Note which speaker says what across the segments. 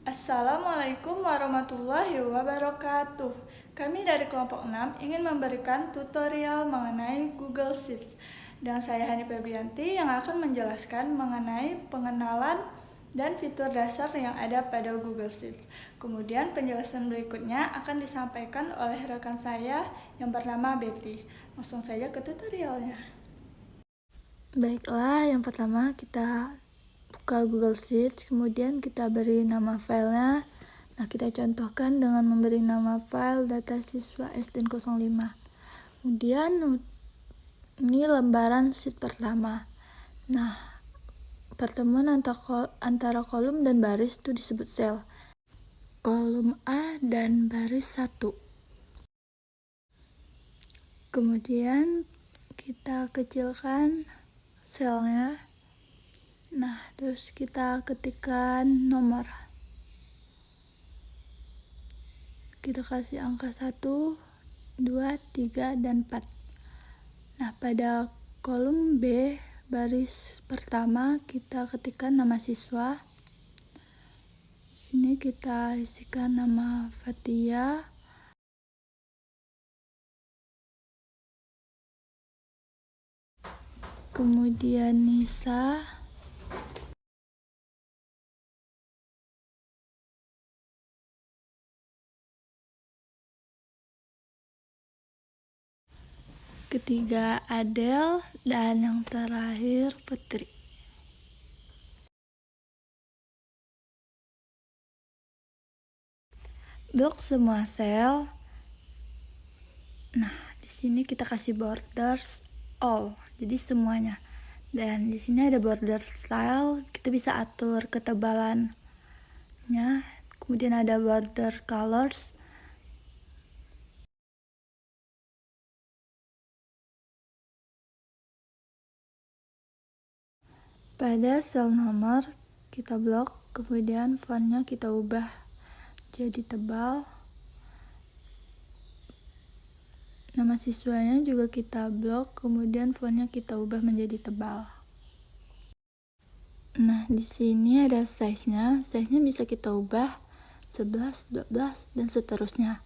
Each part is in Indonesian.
Speaker 1: Assalamualaikum warahmatullahi wabarakatuh. Kami dari kelompok 6 ingin memberikan tutorial mengenai Google Sheets. Dan saya Hani Febrianti yang akan menjelaskan mengenai pengenalan dan fitur dasar yang ada pada Google Sheets. Kemudian penjelasan berikutnya akan disampaikan oleh rekan saya yang bernama Betty. Langsung saja ke tutorialnya. Baiklah, yang pertama kita buka Google Sheets, kemudian kita beri nama filenya. Nah, kita contohkan dengan memberi nama file data siswa SDN 05. Kemudian ini lembaran sheet pertama. Nah, pertemuan antara kolom dan baris itu disebut sel. Kolom A dan baris 1. Kemudian kita kecilkan selnya. Nah, terus kita ketikkan nomor. Kita kasih angka 1, 2, 3, dan 4. Nah, pada kolom B, baris pertama, kita ketikkan nama siswa. Di sini kita isikan nama Fatia. Kemudian Nisa. Ketiga Adele, dan yang terakhir Putri. Blok semua sel. Nah, di sini kita kasih borders all, jadi semuanya. Dan di sini ada border style, kita bisa atur ketebalannya. Kemudian ada border colors. Pada sel nomor kita blok, kemudian fontnya kita ubah jadi tebal. Nama siswanya juga kita blok, kemudian fontnya kita ubah menjadi tebal. Nah, di sini ada size-nya. Size-nya bisa kita ubah 11, 12, dan seterusnya.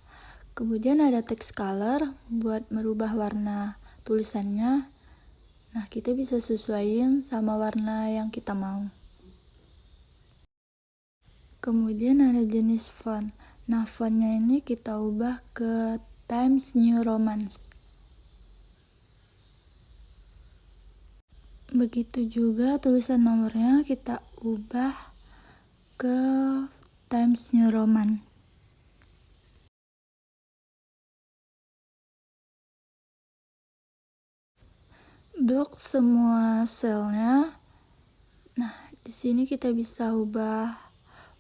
Speaker 1: Kemudian ada text color buat merubah warna tulisannya. Nah, kita bisa sesuaiin sama warna yang kita mau. Kemudian ada jenis font. Nah, fontnya ini kita ubah ke Times New Roman. Begitu juga tulisan nomornya kita ubah ke Times New Roman. Blok semua selnya. Nah, di sini kita bisa ubah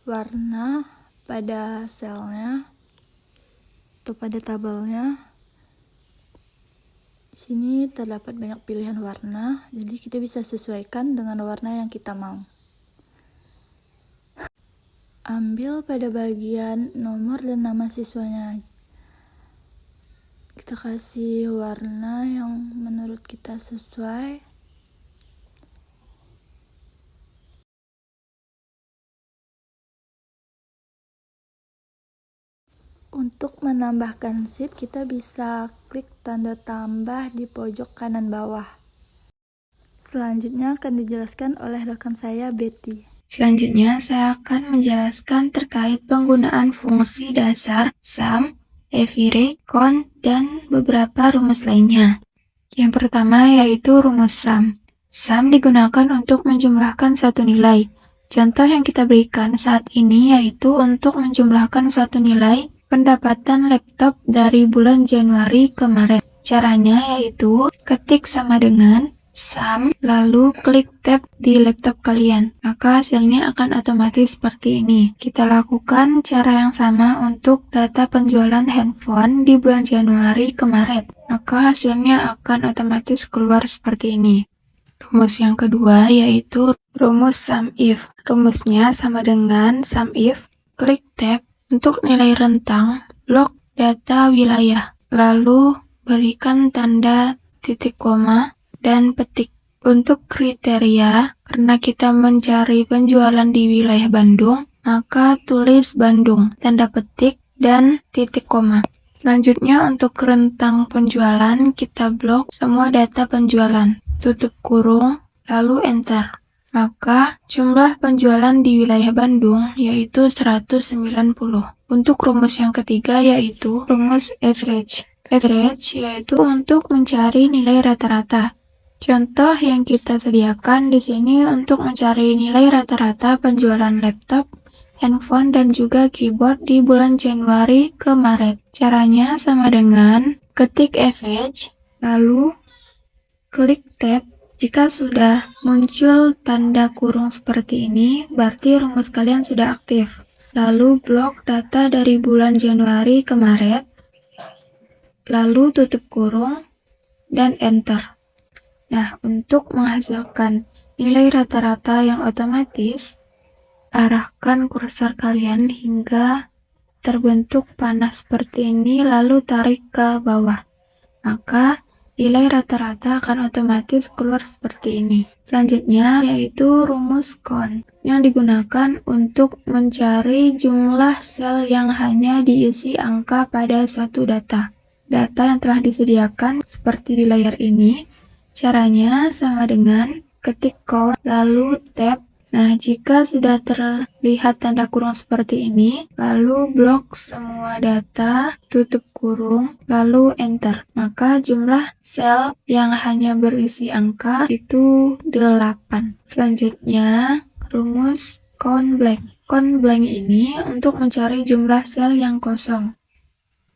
Speaker 1: warna pada selnya atau pada tabelnya. Di sini terdapat banyak pilihan warna, jadi kita bisa sesuaikan dengan warna yang kita mau. Ambil pada bagian nomor dan nama siswanya. Kita kasih warna yang menurut kita sesuai. Untuk menambahkan sheet, kita bisa klik tanda tambah di pojok kanan bawah. Selanjutnya akan dijelaskan oleh rekan saya, Betty.
Speaker 2: Selanjutnya, saya akan menjelaskan terkait penggunaan fungsi dasar sum, average, count, dan beberapa rumus lainnya. Yang pertama yaitu rumus sum. Sum digunakan untuk menjumlahkan satu nilai. Contoh yang kita berikan saat ini yaitu untuk menjumlahkan suatu nilai pendapatan laptop dari bulan Januari kemarin. Caranya yaitu ketik sama dengan sum, lalu klik tab di laptop kalian. Maka hasilnya akan otomatis seperti ini. Kita lakukan cara yang sama untuk data penjualan handphone di bulan Januari kemarin. Maka hasilnya akan otomatis keluar seperti ini. Rumus yang kedua yaitu rumus sum if. Rumusnya sama dengan sum if, klik tab untuk nilai rentang, blok data wilayah. Lalu berikan tanda titik koma dan petik. Untuk kriteria, karena kita mencari penjualan di wilayah Bandung, maka tulis Bandung, tanda petik, dan titik koma. Selanjutnya untuk rentang penjualan, kita blok semua data penjualan, tutup kurung, lalu enter. Maka jumlah penjualan di wilayah Bandung yaitu 190. Untuk rumus yang ketiga yaitu rumus average. Average yaitu untuk mencari nilai rata-rata. Contoh yang kita sediakan di sini untuk mencari nilai rata-rata penjualan laptop, handphone, dan juga keyboard di bulan Januari ke Maret. Caranya sama dengan ketik average, lalu klik tab. Jika sudah muncul tanda kurung seperti ini, berarti rumus kalian sudah aktif. Lalu blok data dari bulan Januari ke Maret, lalu tutup kurung, dan enter. Nah, untuk menghasilkan nilai rata-rata yang otomatis, arahkan kursor kalian hingga terbentuk panah seperti ini, lalu tarik ke bawah. Maka nilai rata-rata akan otomatis keluar seperti ini. Selanjutnya yaitu rumus count yang digunakan untuk mencari jumlah sel yang hanya diisi angka pada suatu data. Data yang telah disediakan seperti di layar ini. Caranya sama dengan ketik count lalu tab. Nah, jika sudah terlihat tanda kurung seperti ini, lalu blok semua data, tutup kurung, lalu enter. Maka jumlah sel yang hanya berisi angka itu 8. Selanjutnya, rumus count blank. Count blank ini untuk mencari jumlah sel yang kosong.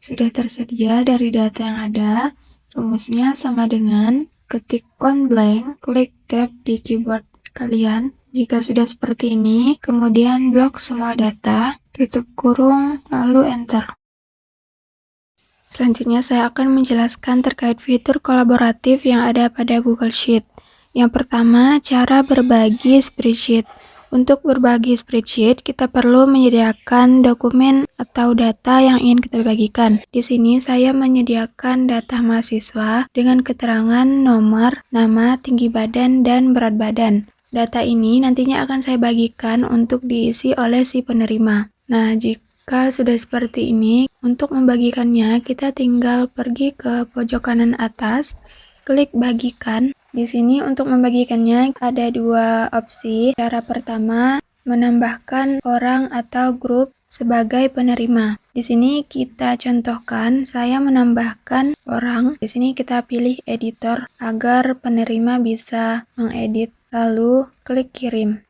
Speaker 2: Sudah tersedia dari data yang ada, rumusnya sama dengan ketik count blank, klik tab di keyboard kalian. Jika sudah seperti ini, kemudian blok semua data, tutup kurung, lalu enter. Selanjutnya saya akan menjelaskan terkait fitur kolaboratif yang ada pada Google Sheet. Yang pertama, cara berbagi spreadsheet. Untuk berbagi spreadsheet, kita perlu menyediakan dokumen atau data yang ingin kita bagikan. Di sini saya menyediakan data mahasiswa dengan keterangan nomor, nama, tinggi badan, dan berat badan. Data ini nantinya akan saya bagikan untuk diisi oleh si penerima. Nah, jika sudah seperti ini, untuk membagikannya kita tinggal pergi ke pojok kanan atas, klik bagikan. Di sini untuk membagikannya ada 2 opsi. Cara pertama, menambahkan orang atau grup sebagai penerima. Di sini kita contohkan, saya menambahkan orang. Di sini kita pilih editor agar penerima bisa mengedit. Lalu klik kirim.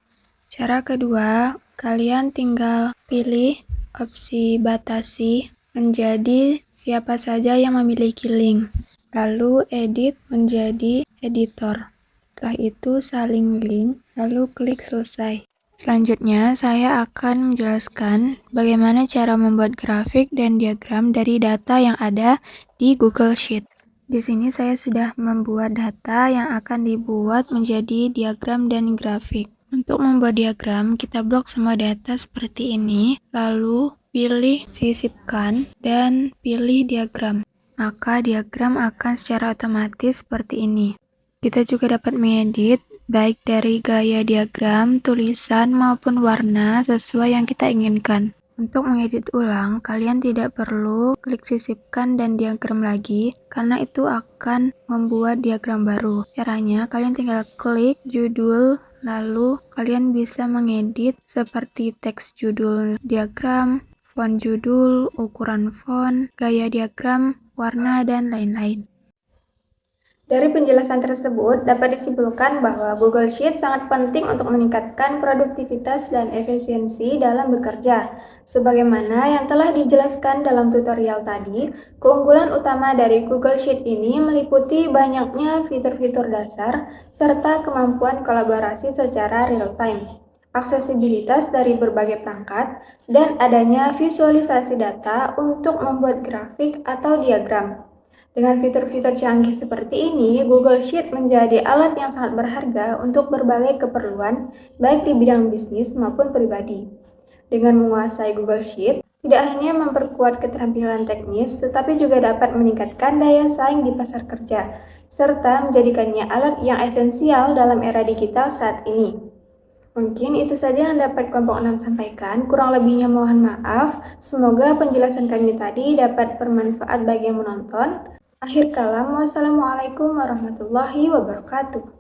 Speaker 2: Cara kedua, kalian tinggal pilih opsi batasi menjadi siapa saja yang memiliki link. Lalu edit menjadi editor. Setelah itu salin link, lalu klik selesai. Selanjutnya, saya akan menjelaskan bagaimana cara membuat grafik dan diagram dari data yang ada di Google Sheet. Di sini saya sudah membuat data yang akan dibuat menjadi diagram dan grafik. Untuk membuat diagram, kita blok semua data seperti ini, lalu pilih sisipkan dan pilih diagram. Maka diagram akan secara otomatis seperti ini. Kita juga dapat mengedit baik dari gaya diagram, tulisan, maupun warna sesuai yang kita inginkan. Untuk mengedit ulang, kalian tidak perlu klik sisipkan dan diagram lagi, karena itu akan membuat diagram baru. Caranya, kalian tinggal klik judul, lalu kalian bisa mengedit seperti teks judul diagram, font judul, ukuran font, gaya diagram, warna, dan lain-lain.
Speaker 3: Dari penjelasan tersebut, dapat disimpulkan bahwa Google Sheet sangat penting untuk meningkatkan produktivitas dan efisiensi dalam bekerja. Sebagaimana yang telah dijelaskan dalam tutorial tadi, keunggulan utama dari Google Sheet ini meliputi banyaknya fitur-fitur dasar serta kemampuan kolaborasi secara real-time, aksesibilitas dari berbagai perangkat, dan adanya visualisasi data untuk membuat grafik atau diagram. Dengan fitur-fitur canggih seperti ini, Google Sheet menjadi alat yang sangat berharga untuk berbagai keperluan, baik di bidang bisnis maupun pribadi. Dengan menguasai Google Sheet, tidak hanya memperkuat keterampilan teknis, tetapi juga dapat meningkatkan daya saing di pasar kerja, serta menjadikannya alat yang esensial dalam era digital saat ini. Mungkin itu saja yang dapat kelompok 6 sampaikan. Kurang lebihnya mohon maaf. Semoga penjelasan kami tadi dapat bermanfaat bagi yang menonton. Akhir kalam, wassalamualaikum warahmatullahi wabarakatuh.